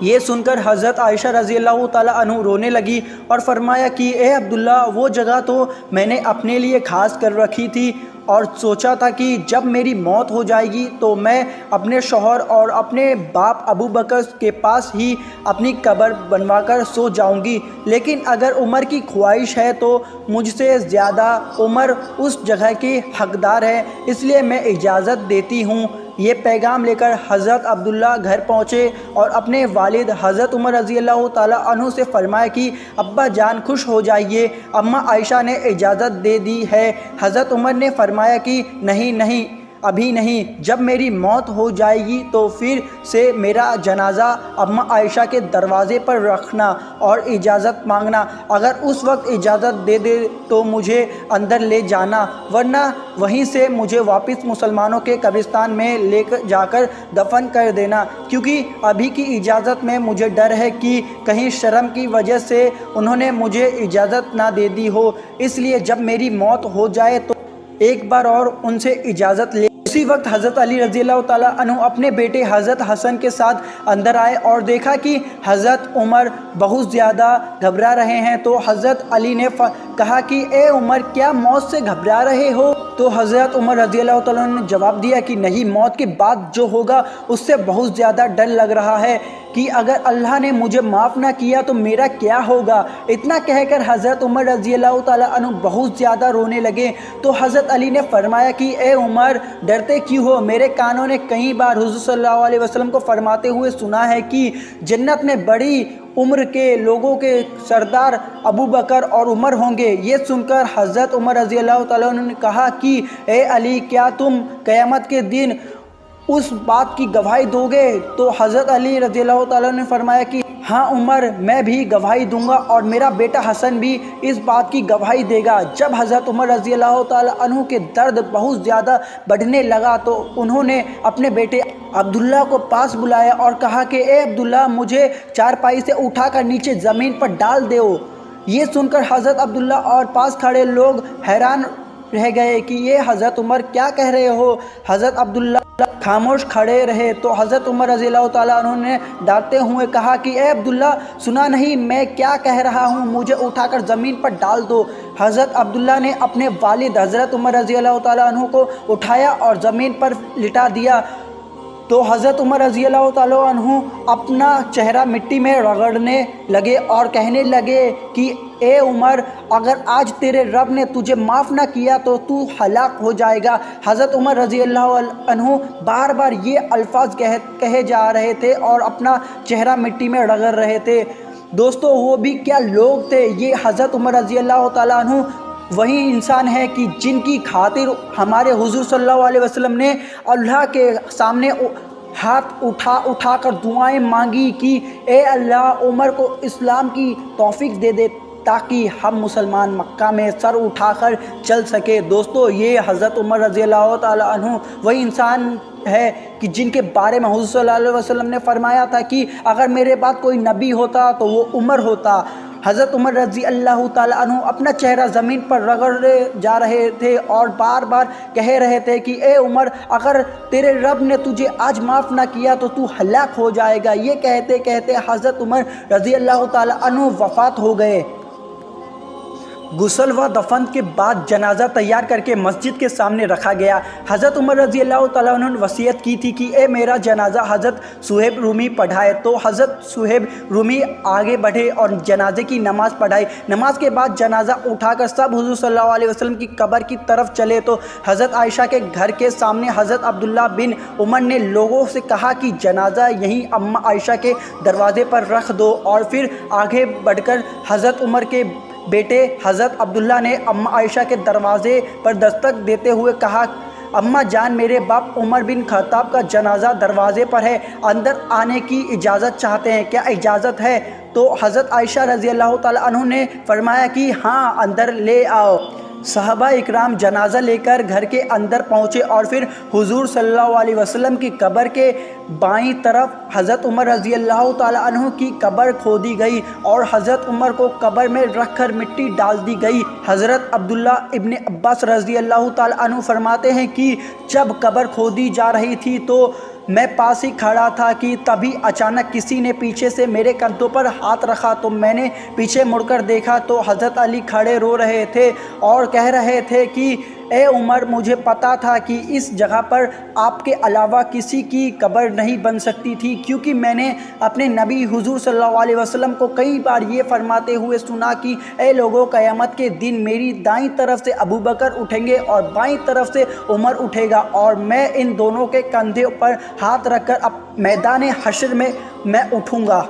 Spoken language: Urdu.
یہ سن کر حضرت عائشہ رضی اللہ تعالیٰ عنہ رونے لگی اور فرمایا کہ اے عبداللہ، وہ جگہ تو میں نے اپنے لیے خاص کر رکھی تھی اور سوچا تھا کہ جب میری موت ہو جائے گی تو میں اپنے شوہر اور اپنے باپ ابو بکر کے پاس ہی اپنی قبر بنوا کر سو جاؤں گی، لیکن اگر عمر کی خواہش ہے تو مجھ سے زیادہ عمر اس جگہ کی حقدار ہے، اس لیے میں اجازت دیتی ہوں۔ یہ پیغام لے کر حضرت عبداللہ گھر پہنچے اور اپنے والد حضرت عمر رضی اللہ تعالیٰ عنہ سے فرمایا کہ ابا جان خوش ہو جائیے، اماں عائشہ نے اجازت دے دی ہے۔ حضرت عمر نے فرمایا کہ نہیں، ابھی نہیں، جب میری موت ہو جائے گی تو پھر سے میرا جنازہ اماں عائشہ کے دروازے پر رکھنا اور اجازت مانگنا، اگر اس وقت اجازت دے دے تو مجھے اندر لے جانا، ورنہ وہیں سے مجھے واپس مسلمانوں کے قبرستان میں لے جا کر دفن کر دینا، کیونکہ ابھی کی اجازت میں مجھے ڈر ہے کہ کہیں شرم کی وجہ سے انہوں نے مجھے اجازت نہ دے دی ہو، اس لیے جب میری موت ہو جائے تو ایک بار اور ان سے اجازت لے۔ اسی وقت حضرت علی رضی اللہ تعالیٰ عنہ اپنے بیٹے حضرت حسن کے ساتھ اندر آئے اور دیکھا کہ حضرت عمر بہت زیادہ گھبرا رہے ہیں، تو حضرت علی نے کہا کہ اے عمر، کیا موت سے گھبرا رہے ہو؟ تو حضرت عمر رضی اللہ تعالیٰ عنہ نے جواب دیا کہ نہیں، موت کے بعد جو ہوگا اس سے بہت زیادہ ڈر لگ رہا ہے کہ اگر اللہ نے مجھے معاف نہ کیا تو میرا کیا ہوگا۔ اتنا کہہ کر حضرت عمر رضی اللہ تعالیٰ عنہ بہت زیادہ رونے لگے، تو حضرت علی نے فرمایا کہ اے عمر، ڈرتے کیوں ہو؟ میرے کانوں نے کئی بار حضور صلی اللہ علیہ وسلم کو فرماتے ہوئے سنا ہے کہ جنت میں بڑی عمر کے لوگوں کے سردار ابو بکر اور عمر ہوں گے۔ یہ سن کر حضرت عمر رضی اللہ تعالیٰ عنہ نے کہا کہ اے علی، کیا تم قیامت کے دن اس بات کی گواہی دو گے؟ تو حضرت علی رضی اللہ تعالیٰ نے فرمایا کہ ہاں عمر، میں بھی گواہی دوں گا اور میرا بیٹا حسن بھی اس بات کی گواہی دے گا۔ جب حضرت عمر رضی اللہ تعالیٰ عنہ کے درد بہت زیادہ بڑھنے لگا تو انہوں نے اپنے بیٹے عبداللہ کو پاس بلایا اور کہا کہ اے عبداللہ، مجھے چارپائی سے اٹھا کر نیچے زمین پر ڈال دو۔ یہ سن کر حضرت عبداللہ اور پاس کھڑے لوگ حیران رہ گئے کہ یہ حضرت عمر کیا کہہ رہے ہو۔ حضرت عبداللہ خاموش کھڑے رہے تو حضرت عمر رضی اللہ تعالیٰ عنہ نے ڈانٹتے ہوئے کہا کہ اے عبداللہ، سنا نہیں میں کیا کہہ رہا ہوں؟ مجھے اٹھا کر زمین پر ڈال دو۔ حضرت عبداللہ نے اپنے والد حضرت عمر رضی اللہ تعالیٰ عنہ کو اٹھایا اور زمین پر لٹا دیا، تو حضرت عمر رضی اللہ تعالیٰ عنہ اپنا چہرہ مٹی میں رگڑنے لگے اور کہنے لگے کہ اے عمر، اگر آج تیرے رب نے تجھے معاف نہ کیا تو تو ہلاک ہو جائے گا۔ حضرت عمر رضی اللہ عنہ بار بار یہ الفاظ کہے جا رہے تھے اور اپنا چہرہ مٹی میں رگڑ رہے تھے۔ دوستو، وہ بھی کیا لوگ تھے! یہ حضرت عمر رضی اللہ تعالیٰ عنہ وہی انسان ہے کہ جن کی خاطر ہمارے حضور صلی اللہ علیہ وسلم نے اللہ کے سامنے ہاتھ اٹھا کر دعائیں مانگی کہ اے اللہ، عمر کو اسلام کی توفیق دے دے تاکہ ہم مسلمان مکہ میں سر اٹھا کر چل سکے۔ دوستو، یہ حضرت عمر رضی اللہ تعالیٰ عنہ وہی انسان ہے کہ جن کے بارے میں حضور صلی اللہ علیہ وسلم نے فرمایا تھا کہ اگر میرے بعد کوئی نبی ہوتا تو وہ عمر ہوتا۔ حضرت عمر رضی اللہ تعالیٰ عنہ اپنا چہرہ زمین پر رگڑے جا رہے تھے اور بار بار کہہ رہے تھے کہ اے عمر، اگر تیرے رب نے تجھے آج معاف نہ کیا تو تو ہلاک ہو جائے گا۔ یہ کہتے کہتے حضرت عمر رضی اللہ تعالیٰ عنہ وفات ہو گئے۔ غسل و دفن کے بعد جنازہ تیار کر کے مسجد کے سامنے رکھا گیا۔ حضرت عمر رضی اللہ تعالیٰ عنہ نے وصیت کی تھی کہ اے میرا جنازہ حضرت صہیب رومی پڑھائے، تو حضرت صہیب رومی آگے بڑھے اور جنازے کی نماز پڑھائی۔ نماز کے بعد جنازہ اٹھا کر سب حضور صلی اللہ علیہ وسلم کی قبر کی طرف چلے تو حضرت عائشہ کے گھر کے سامنے حضرت عبداللہ بن عمر نے لوگوں سے کہا کہ جنازہ یہیں اماں عائشہ کے دروازے پر رکھ دو، اور پھر آگے بڑھ کر حضرت عمر کے بیٹے حضرت عبداللہ نے اماں عائشہ کے دروازے پر دستک دیتے ہوئے کہا، اماں جان، میرے باپ عمر بن خطاب کا جنازہ دروازے پر ہے، اندر آنے کی اجازت چاہتے ہیں، کیا اجازت ہے؟ تو حضرت عائشہ رضی اللہ تعالیٰ عنہ نے فرمایا کہ ہاں، اندر لے آؤ۔ صحابہ اکرام جنازہ لے کر گھر کے اندر پہنچے اور پھر حضور صلی اللہ علیہ وسلم کی قبر کے بائیں طرف حضرت عمر رضی اللہ تعالیٰ عنہ کی قبر کھودی گئی اور حضرت عمر کو قبر میں رکھ کر مٹی ڈال دی گئی۔ حضرت عبداللہ ابن عباس رضی اللہ تعالیٰ عنہ فرماتے ہیں کہ جب قبر کھودی جا رہی تھی تو میں پاس ہی کھڑا تھا کہ تبھی اچانک کسی نے پیچھے سے میرے کندھوں پر ہاتھ رکھا تو میں نے پیچھے مڑ کر دیکھا تو حضرت علی کھڑے رو رہے تھے اور کہہ رہے تھے کہ اے عمر، مجھے پتا تھا کہ اس جگہ پر آپ کے علاوہ کسی کی قبر نہیں بن سکتی تھی، کیونکہ میں نے اپنے نبی حضور صلی اللہ علیہ وسلم کو کئی بار یہ فرماتے ہوئے سنا کہ اے لوگوں، قیامت کے دن میری دائیں طرف سے ابو بکر اٹھیں گے اور بائیں طرف سے عمر اٹھے گا، اور میں ان دونوں کے کندھے پر ہاتھ رکھ کر اب میدان حشر میں اٹھوں گا۔